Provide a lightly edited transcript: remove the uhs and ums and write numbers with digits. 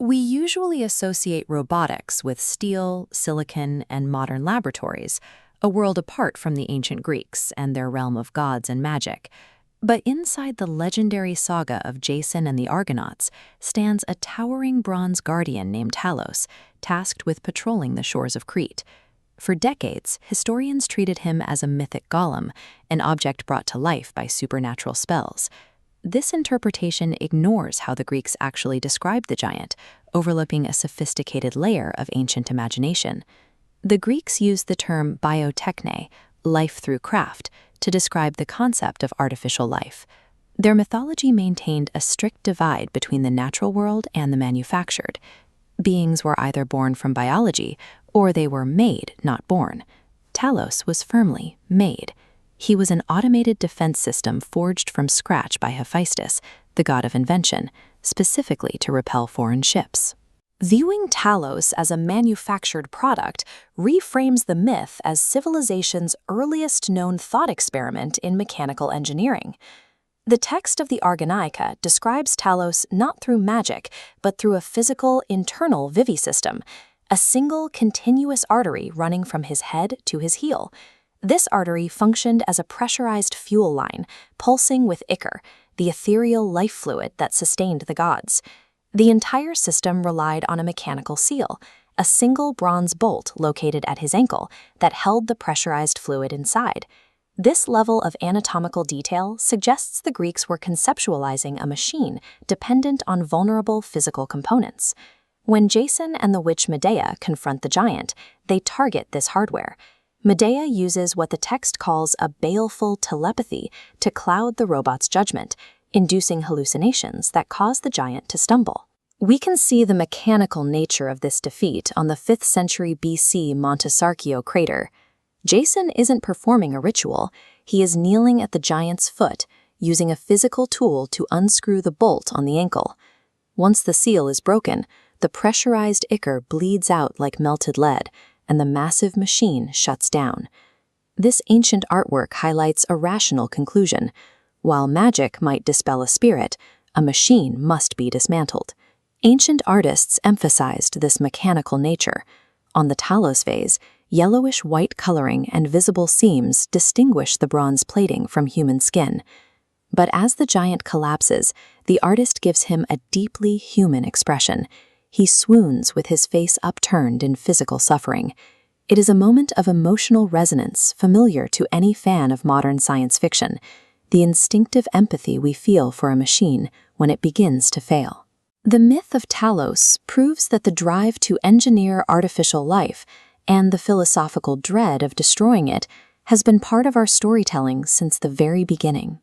We usually associate robotics with steel, silicon, and modern laboratories, a world apart from the ancient Greeks and their realm of gods and magic. But inside the legendary saga of Jason and the Argonauts stands a towering bronze guardian named Talos, tasked with patrolling the shores of Crete. For decades, historians treated him as a mythic golem, an object brought to life by supernatural spells. This interpretation ignores how the Greeks actually described the giant, overlooking a sophisticated layer of ancient imagination. The Greeks used the term biotechne, life through craft, to describe the concept of artificial life. Their mythology maintained a strict divide between the natural world and the manufactured. Beings were either born from biology, or they were made, not born. Talos was firmly made. He was an automated defense system forged from scratch by Hephaestus, the god of invention, specifically to repel foreign ships. Viewing Talos as a manufactured product reframes the myth as civilization's earliest known thought experiment in mechanical engineering. The text of the Argonautica describes Talos not through magic, but through a physical, internal vivisystem, a single continuous artery running from his head to his heel. This artery functioned as a pressurized fuel line, pulsing with ichor, the ethereal life fluid that sustained the gods. The entire system relied on a mechanical seal, a single bronze bolt located at his ankle that held the pressurized fluid inside. This level of anatomical detail suggests the Greeks were conceptualizing a machine dependent on vulnerable physical components. When Jason and the witch Medea confront the giant, they target this hardware. Medea uses what the text calls a baleful telepathy to cloud the robot's judgment, inducing hallucinations that cause the giant to stumble. We can see the mechanical nature of this defeat on the 5th century BC Monte Sarchio crater. Jason isn't performing a ritual, he is kneeling at the giant's foot, using a physical tool to unscrew the bolt on the ankle. Once the seal is broken, the pressurized ichor bleeds out like melted lead, and the massive machine shuts down. This ancient artwork highlights a rational conclusion. While magic might dispel a spirit, a machine must be dismantled. Ancient artists emphasized this mechanical nature. On the Talos vase, yellowish-white coloring and visible seams distinguish the bronze plating from human skin. But as the giant collapses, the artist gives him a deeply human expression. He swoons with his face upturned in physical suffering. It is a moment of emotional resonance familiar to any fan of modern science fiction, the instinctive empathy we feel for a machine when it begins to fail. The myth of Talos proves that the drive to engineer artificial life and the philosophical dread of destroying it has been part of our storytelling since the very beginning.